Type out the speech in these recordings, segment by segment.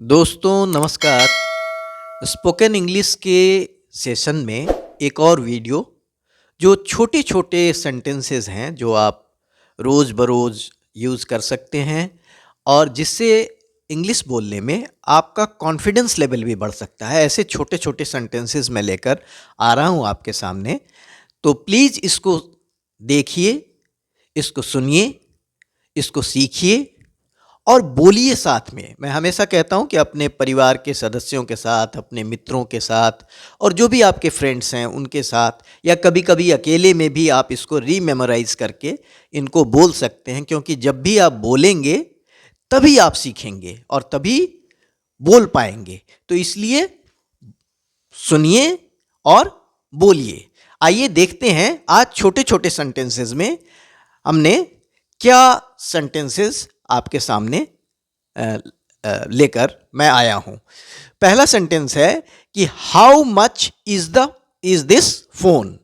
दोस्तों नमस्कार। Spoken English के सेशन में एक और वीडियो जो छोटे छोटे सेंटेंसेस हैं जो आप रोज़ बरोज़ यूज़ कर सकते हैं और जिससे इंग्लिश बोलने में आपका कॉन्फिडेंस लेवल भी बढ़ सकता है। ऐसे छोटे छोटे सेंटेंसेस मैं लेकर आ रहा हूँ आपके सामने, तो प्लीज़ इसको देखिए, इसको सुनिए, इसको सीखिए और बोलिए साथ में। मैं हमेशा कहता हूँ कि अपने परिवार के सदस्यों के साथ, अपने मित्रों के साथ और जो भी आपके फ्रेंड्स हैं उनके साथ, या कभी कभी अकेले में भी आप इसको रीमेमोराइज़ करके इनको बोल सकते हैं, क्योंकि जब भी आप बोलेंगे तभी आप सीखेंगे और तभी बोल पाएंगे। तो इसलिए सुनिए और बोलिए। आइए देखते हैं आज छोटे छोटे सेंटेंसेस में हमने क्या सेंटेंसेस आपके सामने लेकर मैं आया हूं। पहला सेंटेंस है कि how much is this phone.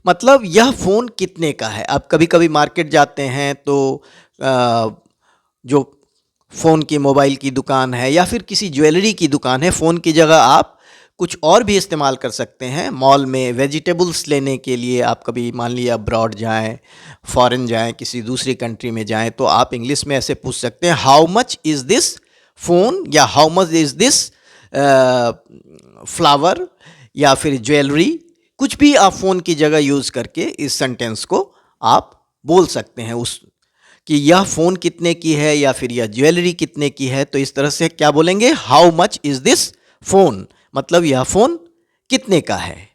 मतलब यह फोन कितने का है। आप कभी कभी मार्केट जाते हैं तो जो फ़ोन की मोबाइल की दुकान है या फिर किसी ज्वेलरी की दुकान है, फ़ोन की जगह आप कुछ और भी इस्तेमाल कर सकते हैं। मॉल में वेजिटेबल्स लेने के लिए आप कभी मान लिया अब्रॉड जाएं, फॉरेन जाएं, किसी दूसरी कंट्री में जाएं, तो आप इंग्लिश में ऐसे पूछ सकते हैं how much is this phone, या how much is this flower, या फिर ज्वेलरी। कुछ भी आप फ़ोन की जगह यूज़ करके इस सेंटेंस को आप बोल सकते हैं उस कि यह फ़ोन कितने की है या फिर यह ज्वेलरी कितने की है। तो इस तरह से क्या बोलेंगे, how much is this phone, मतलब यह फ़ोन कितने का है।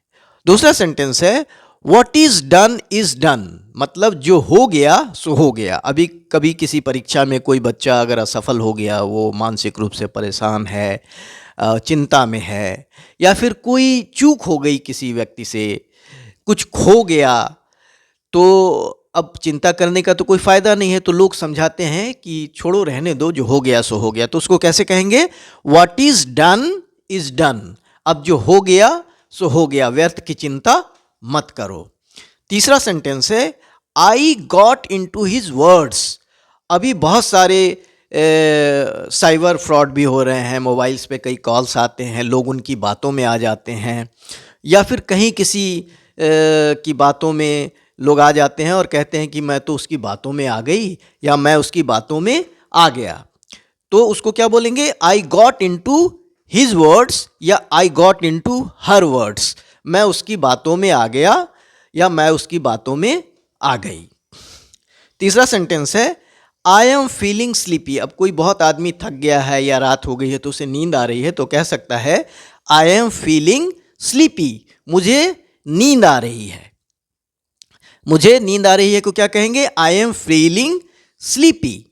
दूसरा सेंटेंस है व्हाट इज़ डन, मतलब जो हो गया सो हो गया। अभी कभी किसी परीक्षा में कोई बच्चा अगर असफल हो गया, वो मानसिक रूप से परेशान है, चिंता में है, या फिर कोई चूक हो गई किसी व्यक्ति से, कुछ खो गया, तो अब चिंता करने का तो कोई फ़ायदा नहीं है। तो लोग समझाते हैं कि छोड़ो, रहने दो, जो हो गया सो हो गया। तो उसको कैसे कहेंगे, व्हाट इज़ डन। अब जो हो गया सो हो गया, व्यर्थ की चिंता मत करो। तीसरा सेंटेंस है आई गॉट इनटू हिज वर्ड्स। अभी बहुत सारे साइबर फ्रॉड भी हो रहे हैं, मोबाइल्स पे कई कॉल्स आते हैं, लोग उनकी बातों में आ जाते हैं, या फिर कहीं किसी की बातों में लोग आ जाते हैं और कहते हैं कि मैं तो उसकी बातों में आ गई या मैं उसकी बातों में आ गया। तो उसको क्या बोलेंगे, I got into his words या I got into her words. मैं उसकी बातों में आ गया या मैं उसकी बातों में आ गई। तीसरा सेंटेंस है आई एम फीलिंग स्लीपी। अब कोई बहुत आदमी थक गया है या रात हो गई है तो उसे नींद आ रही है, तो कह सकता है आई एम फीलिंग स्लीपी, मुझे नींद आ रही है। मुझे नींद आ रही है को क्या कहेंगे, आई एम फीलिंग स्लीपी।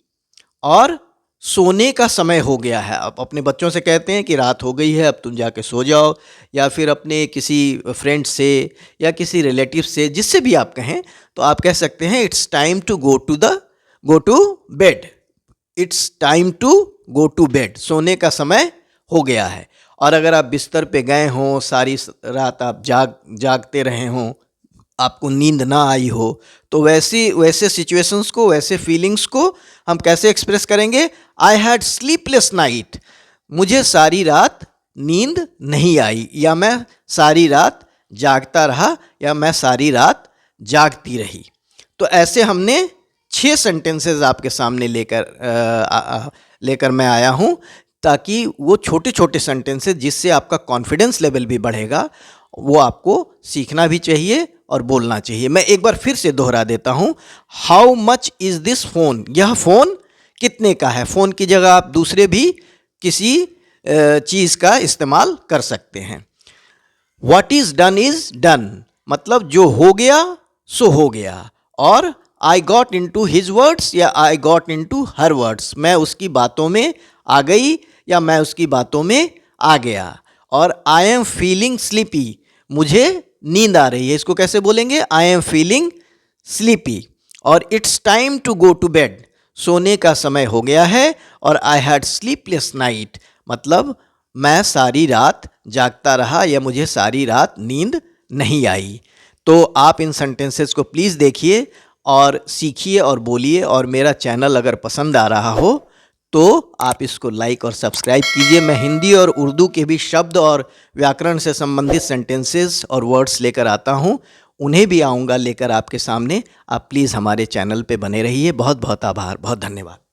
और सोने का समय हो गया है। अब अपने बच्चों से कहते हैं कि रात हो गई है, अब तुम जाके सो जाओ, या फिर अपने किसी फ्रेंड से या किसी रिलेटिव से, जिससे भी आप कहें, तो आप कह सकते हैं it's time to go to bed. It's time to go to bed, सोने का समय हो गया है। और अगर आप बिस्तर पे गए हों, सारी रात आप जागते रहे हों, आपको नींद ना आई हो, तो वैसे सिचुएशंस को, वैसे फीलिंग्स को हम कैसे एक्सप्रेस करेंगे, आई हैड स्लीपलेस नाइट, मुझे सारी रात नींद नहीं आई, या मैं सारी रात जागता रहा, या मैं सारी रात जागती रही। तो ऐसे हमने 6 सेंटेंसेस आपके सामने लेकर मैं आया हूँ, ताकि वो छोटे छोटे सेंटेंसेस जिससे आपका कॉन्फिडेंस लेवल भी बढ़ेगा, वो आपको सीखना भी चाहिए और बोलना चाहिए। मैं एक बार फिर से दोहरा देता हूँ, how much is this phone, यह फ़ोन कितने का है। फ़ोन की जगह आप दूसरे भी किसी चीज़ का इस्तेमाल कर सकते हैं। व्हाट इज़ डन, मतलब जो हो गया सो हो गया। और I got into his words या I got into her words, मैं उसकी बातों में आ गई या मैं उसकी बातों में आ गया। और आई एम फीलिंग स्लीपी, मुझे नींद आ रही है, इसको कैसे बोलेंगे, आई एम फीलिंग स्लीपी। और it's time to go to bed, सोने का समय हो गया है। और आई हैड स्लीपलेस नाइट, मतलब मैं सारी रात जागता रहा या मुझे सारी रात नींद नहीं आई। तो आप इन सेंटेंसेस को प्लीज़ देखिए और सीखिए और बोलिए। और मेरा चैनल अगर पसंद आ रहा हो तो आप इसको लाइक और सब्सक्राइब कीजिए। मैं हिंदी और उर्दू के भी शब्द और व्याकरण से संबंधित सेंटेंसेस और वर्ड्स लेकर आता हूँ, उन्हें भी आऊँगा लेकर आपके सामने। आप प्लीज़ हमारे चैनल पे बने रहिए। बहुत बहुत आभार, बहुत धन्यवाद।